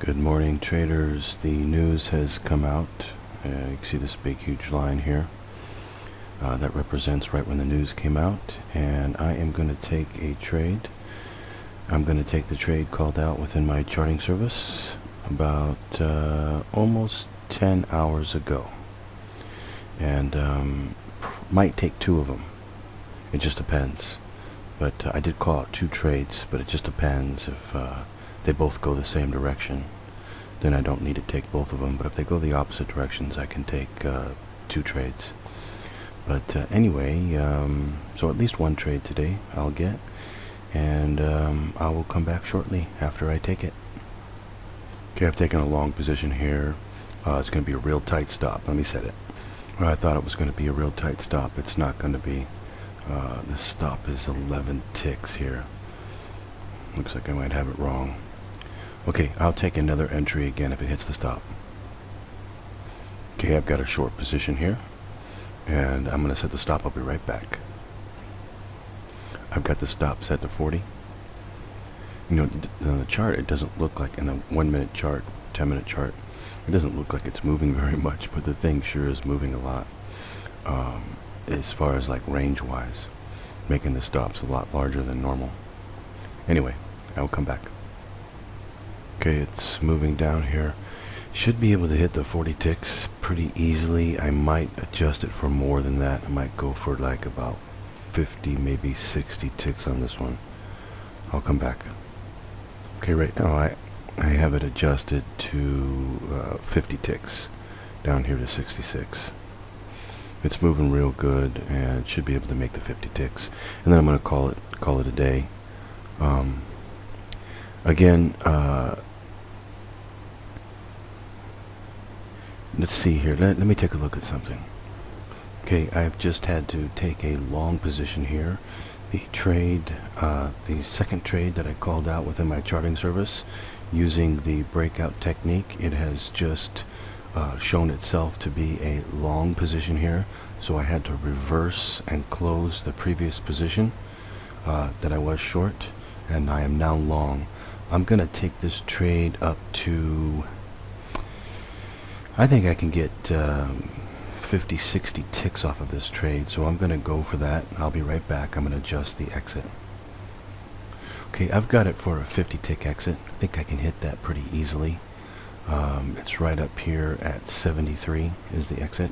Good morning, traders. The news has come out. You can see this big huge line here. That represents right when the news came out, and I am going to take a trade. I'm going to take the trade called out within my charting service about almost 10 hours ago, and might take two of them. It just depends. But I did call out two trades, but it just depends if they both go the same direction. Then I don't need to take both of them. But if they go the opposite directions, I can take two trades. But anyway, so at least one trade today I'll get, and I will come back shortly after I take it. Okay, I've taken a long position here. It's going to be a real tight stop. Let me set it. Well, I thought it was going to be a real tight stop. It's not going to be. The stop is 11 ticks here. Looks like I might have it wrong. Okay, I'll take another entry again if it hits the stop. Okay, I've got a short position here, and I'm going to set the stop. I'll be right back. I've got the stop set to 40. You know, on the chart, it doesn't look like, in a 1 minute chart, 10-minute chart, it doesn't look like it's moving very much, but the thing sure is moving a lot. As far as like range wise, making the stops a lot larger than normal. Anyway, I will come back. Okay, it's moving down here. Should be able to hit the 40 ticks pretty easily. I might adjust it for more than that. I might go for like about 50, maybe 60 ticks on this one. I'll come back. Okay, right now I have it adjusted to 50 ticks down here to 66. It's moving real good, and should be able to make the 50 ticks. And then I'm going to call it a day. Again, let's see here. Let me take a look at something. Okay, I've just had to take a long position here. The trade, the second trade that I called out within my charting service, using the breakout technique, it has just shown itself to be a long position here, so I had to reverse and close the previous position that I was short, and I am now long. I'm gonna take this trade up to, I think I can get 50, 60 ticks off of this trade, so I'm gonna go for that. I'll be right back. I'm gonna adjust the exit. Okay, I've got it for a 50 tick exit. I think I can hit that pretty easily. It's right up here at 73 is the exit.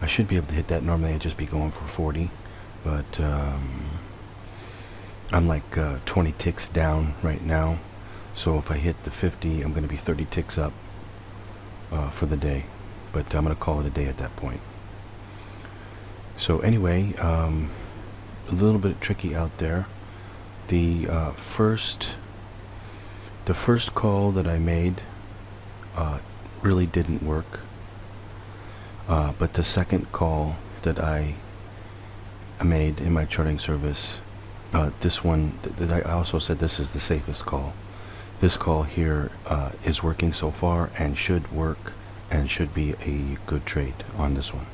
I should be able to hit that. Normally I'd just be going for 40, but I'm like 20 ticks down right now, so if I hit the 50, I'm going to be 30 ticks up for the day, but I'm going to call it a day at that point. So anyway, a little bit tricky out there. The first call that I made really didn't work, but the second call that I made in my charting service, this one, I also said this is the safest call. This call here is working so far and should work and should be a good trade on this one.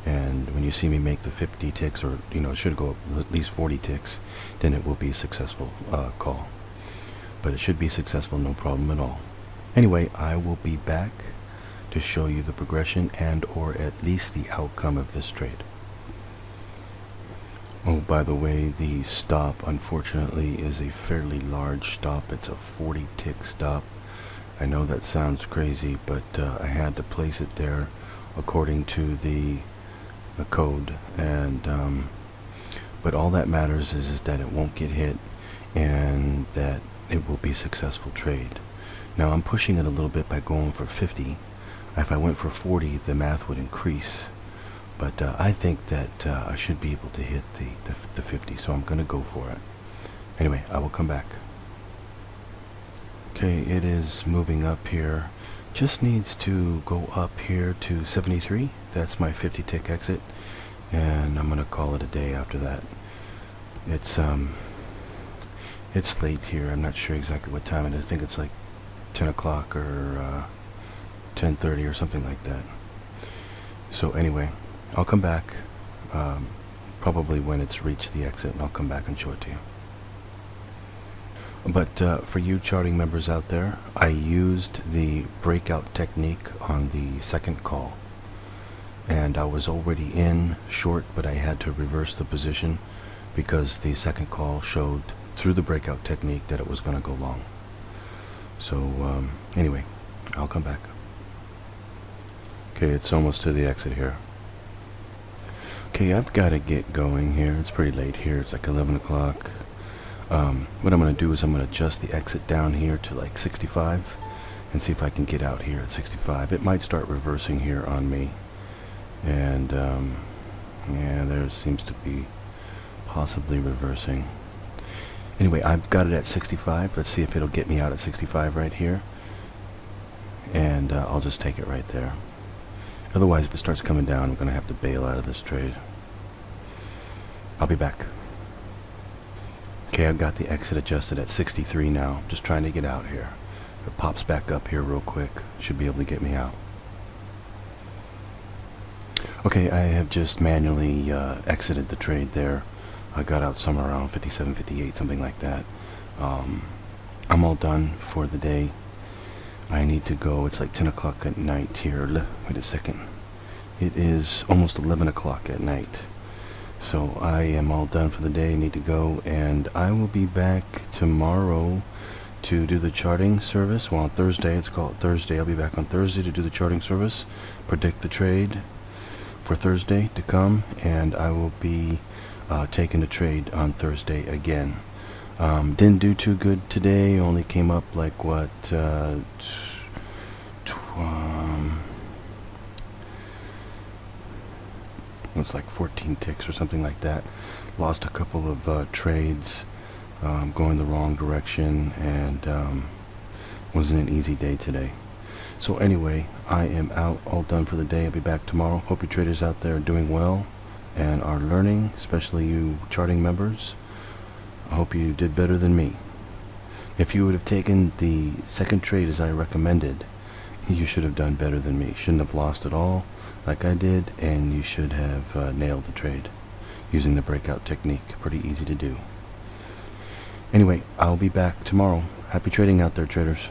And when you see me make the 50 ticks, or it should go up at least 40 ticks, then it will be a successful call. But it should be successful, no problem at all. Anyway, I will be back to show you the progression and or at least the outcome of this trade. Oh, by the way, the stop unfortunately is a fairly large stop. It's a 40 tick stop. I know that sounds crazy, but I had to place it there according to the code, and but all that matters is that it won't get hit and that it will be a successful trade. Now I'm pushing it a little bit by going for 50. If I went for 40, the math would increase, but I think that I should be able to hit the 50, so I'm going to go for it. Anyway, I will come back. Okay, it is moving up here. Just needs to go up here to 73. That's my 50 tick exit, and I'm going to call it a day after that. It's late here. I'm not sure exactly what time it is. I think it's like 10 o'clock or 10:30 or something like that. So anyway, I'll come back probably when it's reached the exit, and I'll come back and show it to you. But for you charting members out there, I used the breakout technique on the second call. And I was already in short, but I had to reverse the position because the second call showed through the breakout technique that it was going to go long. So anyway, I'll come back. Okay, it's almost to the exit here. Okay, I've got to get going here. It's pretty late here. It's like 11 o'clock. What I'm going to do is I'm going to adjust the exit down here to like 65 and see if I can get out here at 65. It might start reversing here on me. And yeah, there seems to be possibly reversing. Anyway, I've got it at 65. Let's see if it'll get me out at 65 right here. And I'll just take it right there. Otherwise, if it starts coming down, I'm going to have to bail out of this trade. I'll be back. Okay, I've got the exit adjusted at 63 now. Just trying to get out here. If it pops back up here real quick, should be able to get me out. Okay, I have just manually exited the trade there. I got out somewhere around 57, 58, something like that. I'm all done for the day. I need to go. It's like 10 o'clock at night here. Wait a second. It is almost 11 o'clock at night. So I am all done for the day. I need to go, and I will be back tomorrow to do the charting service. Well, on Thursday, it's called Thursday. I'll be back on Thursday to do the charting service, predict the trade for Thursday to come, and I will be taking the trade on Thursday again. Didn't do too good today. Only came up like what, it's like 14 ticks or something like that. Lost a couple of trades going the wrong direction, and wasn't an easy day today. So anyway, I am out, all done for the day. I'll be back tomorrow. Hope you traders out there are doing well and are learning, especially you charting members. I hope you did better than me. If you would have taken the second trade as I recommended, you should have done better than me. Shouldn't have lost at all like I did, and you should have nailed the trade using the breakout technique. Pretty easy to do. Anyway, I'll be back tomorrow. Happy trading out there, traders.